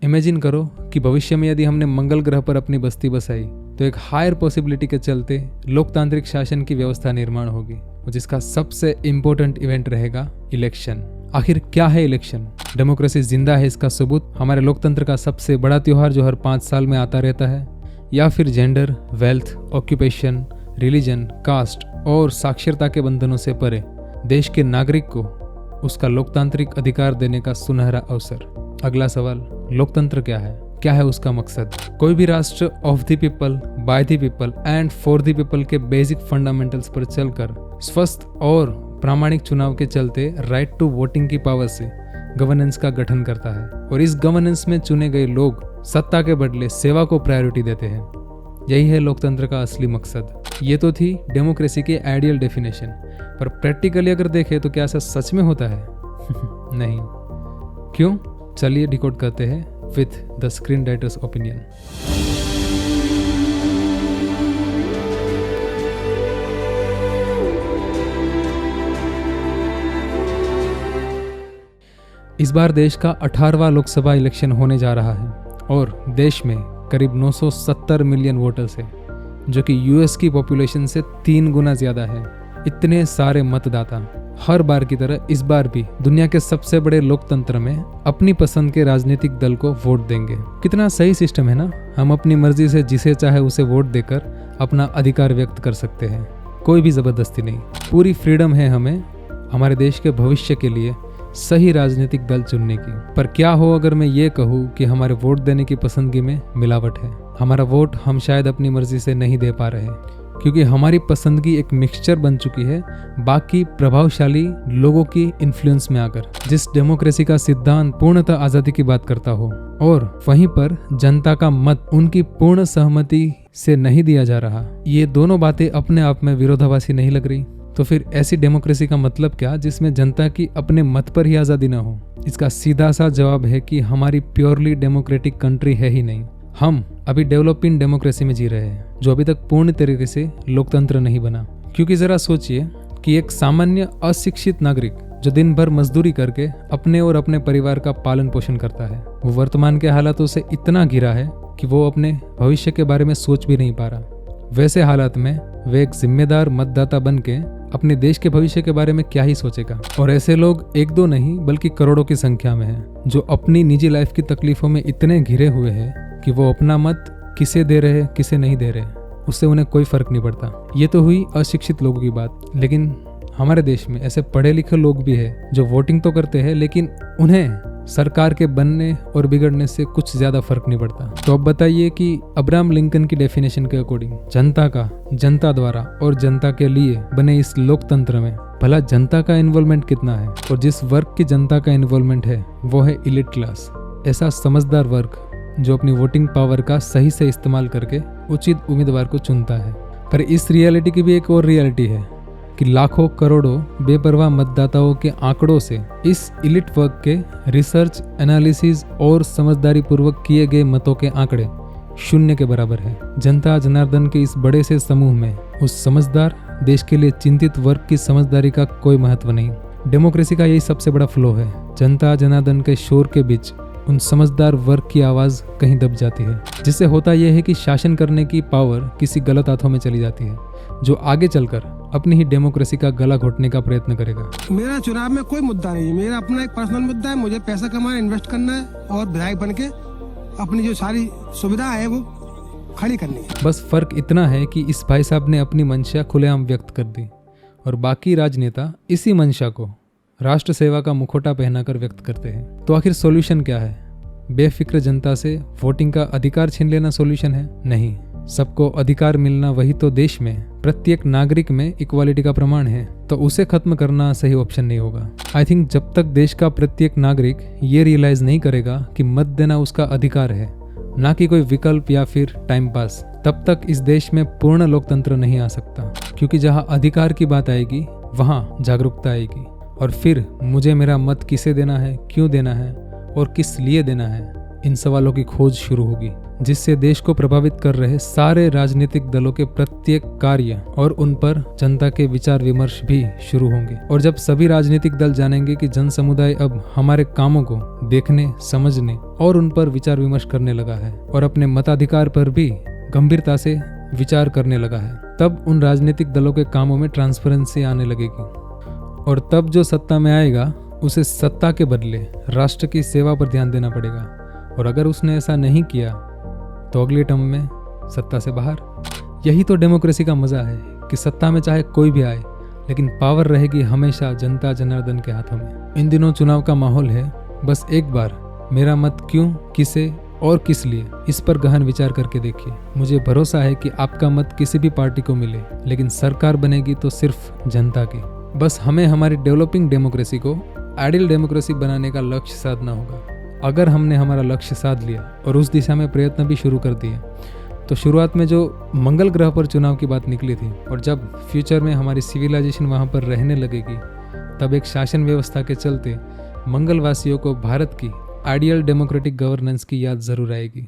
Imagine करो कि भविष्य में यदि हमने मंगल ग्रह पर अपनी बस्ती बसाई तो एक हायर पॉसिबिलिटी के चलते लोकतांत्रिक शासन की व्यवस्था निर्माण होगी, जिसका सबसे इम्पोर्टेंट इवेंट रहेगा इलेक्शन। आखिर क्या है इलेक्शन? डेमोक्रेसी जिंदा है इसका सबूत हमारे लोकतंत्र का सबसे बड़ा त्योहार जो हर 5 साल में आता रहता है, या फिर gender, wealth, occupation, religion, caste और साक्षरता के बंधनों से परे देश के नागरिक को उसका लोकतांत्रिक अधिकार देने का सुनहरा अवसर। अगला सवाल, लोकतंत्र क्या है? क्या है उसका मकसद? कोई भी राष्ट्र of the people, by the people and for the people के बेसिक फंडामेंटल्स पर चलकर स्वस्थ और प्रामाणिक चुनाव के चलते राइट टू वोटिंग की पावर से गवर्नेंस का गठन करता है, और इस गवर्नेंस में चुने गए लोग सत्ता के बदले सेवा को प्रायोरिटी देते हैं। यही है लोकतंत्र का असली मकसद। ये तो थी डेमोक्रेसी के आइडियल डेफिनेशन, पर प्रैक्टिकली अगर देखें तो क्या ऐसा सच में होता है? नहीं। क्यों? चलिए डिकोड करते हैं with the screen writers opinion. इस बार देश का 18वां लोकसभा इलेक्शन होने जा रहा है और देश में करीब 970 मिलियन वोटर्स हैं, जो कि यूएस की पॉपुलेशन से 3 गुना ज्यादा है। इतने सारे मतदाता हर बार की तरह इस बार भी दुनिया के सबसे बड़े लोकतंत्र में अपनी पसंद के राजनीतिक दल को वोट देंगे। कितना सही सिस्टम है ना? हम अपनी मर्जी से जिसे चाहे उसे वोट देकर अपना अधिकार व्यक्त कर सकते हैं, कोई भी जबरदस्ती नहीं। पूरी फ्रीडम है हमें हमारे देश के भविष्य के लिए सही राजनीतिक दल चुनने की। पर क्या हो अगर मैं ये कहूँ कि हमारे वोट देने की पसंदगी में मिलावट है? हमारा वोट हम शायद अपनी मर्जी से नहीं दे पा रहे, क्योंकि हमारी पसंदगी एक मिक्सचर बन चुकी है बाकी प्रभावशाली लोगों की इन्फ्लुएंस में आकर। जिस डेमोक्रेसी का सिद्धांत पूर्णतः आजादी की बात करता हो और वहीं पर जनता का मत उनकी पूर्ण सहमति से नहीं दिया जा रहा, ये दोनों बातें अपने आप में विरोधाभासी नहीं लग रही? तो फिर ऐसी डेमोक्रेसी का मतलब क्या जिसमें जनता की अपने मत पर ही आजादी न हो? इसका सीधा सा जवाब है कि हमारी प्योरली डेमोक्रेटिक कंट्री है ही नहीं। हम अभी डेवलपिंग डेमोक्रेसी में जी रहे हैं, जो अभी तक पूर्ण तरीके से लोकतंत्र नहीं बना। क्योंकि जरा सोचिए कि एक सामान्य अशिक्षित नागरिक जो दिन भर मजदूरी करके अपने और अपने परिवार का पालन पोषण करता है, वो वर्तमान के हालातों से इतना घिरा है कि वो अपने भविष्य के बारे में सोच भी नहीं पा रहा। वैसे हालात में वे एक जिम्मेदार मतदाता बन के अपने देश के भविष्य के बारे में क्या ही सोचेगा? और ऐसे लोग 1-2 नहीं बल्कि करोड़ों की संख्या में हैं, जो अपनी निजी लाइफ की तकलीफों में इतने घिरे हुए हैं कि वो अपना मत किसे दे रहे किसे नहीं दे रहे उससे उन्हें कोई फर्क नहीं पड़ता। ये तो हुई अशिक्षित लोगों की बात, लेकिन हमारे देश में ऐसे पढ़े लिखे लोग भी हैं जो वोटिंग तो करते हैं, लेकिन उन्हें सरकार के बनने और बिगड़ने से कुछ ज्यादा फर्क नहीं पड़ता। तो अब बताइए कि अब्राहम लिंकन की डेफिनेशन के अकॉर्डिंग जनता का, जनता द्वारा और जनता के लिए बने इस लोकतंत्र में भला जनता का इन्वॉल्वमेंट कितना है? और जिस वर्ग की जनता का इन्वॉल्वमेंट है वो है इलिट क्लास। ऐसा समझदार वर्ग जो अपनी वोटिंग पावर का सही से इस्तेमाल करके उचित उम्मीदवार को चुनता है। पर इस रियलिटी की भी एक और रियलिटी है कि लाखों करोड़ों बेपरवाह मतदाताओं के आंकड़ों से इस इलिट वर्ग के रिसर्च, एनालिसिस और समझदारी पूर्वक किए गए मतों के आंकड़े 0 के बराबर है। जनता जनार्दन के इस बड़े से समूह में उस समझदार, देश के लिए चिंतित वर्ग की समझदारी का कोई महत्व नहीं। डेमोक्रेसी का यही सबसे बड़ा फ्लो है। जनता जनार्दन के शोर के बीच उन समझदार वर्ग की आवाज कहीं दब जाती है, जिससे होता यह है कि शासन करने की पावर किसी गलत हाथों में चली जाती है, जो आगे चलकर अपनी ही डेमोक्रेसी का गला घोटने का प्रयत्न करेगा। मेरा चुनाव में कोई मुद्दा नहीं है, मेरा अपना एक पर्सनल मुद्दा है। मुझे पैसा कमाना, इन्वेस्ट करना है और विधायक बन के अपनी जो सारी सुविधा है वो खड़ी करनी है। बस फर्क इतना है कि इस भाई साहब ने अपनी मंशा खुलेआम व्यक्त कर दी और बाकी राजनेता इसी मंशा को राष्ट्र सेवा का मुखौटा पहनाकर व्यक्त करते हैं। तो आखिर सॉल्यूशन क्या है? बेफिक्र जनता से वोटिंग का अधिकार छीन लेना सॉल्यूशन है? नहीं। सबको अधिकार मिलना वही तो देश में प्रत्येक नागरिक में इक्वालिटी का प्रमाण है, तो उसे खत्म करना सही ऑप्शन नहीं होगा। आई थिंक जब तक देश का प्रत्येक नागरिक ये रियलाइज नहीं करेगा कि मत देना उसका अधिकार है, ना कि कोई विकल्प या फिर टाइम पास, तब तक इस देश में पूर्ण लोकतंत्र नहीं आ सकता। क्योंकि जहाँ अधिकार की बात आएगी वहाँ जागरूकता आएगी, और फिर मुझे मेरा मत किसे देना है, क्यों देना है और किस लिए देना है, इन सवालों की खोज शुरू होगी। जिससे देश को प्रभावित कर रहे सारे राजनीतिक दलों के प्रत्येक कार्य और उन पर जनता के विचार विमर्श भी शुरू होंगे। और जब सभी राजनीतिक दल जानेंगे कि जन समुदाय अब हमारे कामों को देखने, समझने और उन पर विचार विमर्श करने लगा है और अपने मताधिकार पर भी गंभीरता से विचार करने लगा है, तब उन राजनीतिक दलों के कामों में ट्रांसपेरेंसी आने लगेगी। और तब जो सत्ता में आएगा उसे सत्ता के बदले राष्ट्र की सेवा पर ध्यान देना पड़ेगा। और अगर उसने ऐसा नहीं किया तो अगले टर्म में सत्ता से बाहर। यही तो डेमोक्रेसी का मजा है कि सत्ता में चाहे कोई भी आए, लेकिन पावर रहेगी हमेशा जनता जनार्दन के हाथों में। इन दिनों चुनाव का माहौल है, बस एक बार मेरा मत क्यों, किसे और किस लिए, इस पर गहन विचार करके देखिए। मुझे भरोसा है कि आपका मत किसी भी पार्टी को मिले, लेकिन सरकार बनेगी तो सिर्फ जनता की। बस हमें हमारी डेवलपिंग डेमोक्रेसी को आइडियल डेमोक्रेसी बनाने का लक्ष्य साधना होगा। अगर हमने हमारा लक्ष्य साध लिया और उस दिशा में प्रयत्न भी शुरू कर दिए, तो शुरुआत में जो मंगल ग्रह पर चुनाव की बात निकली थी और जब फ्यूचर में हमारी सिविलाइजेशन वहाँ पर रहने लगेगी, तब एक शासन व्यवस्था के चलते मंगलवासियों को भारत की आइडियल डेमोक्रेटिक गवर्नेंस की याद जरूर आएगी।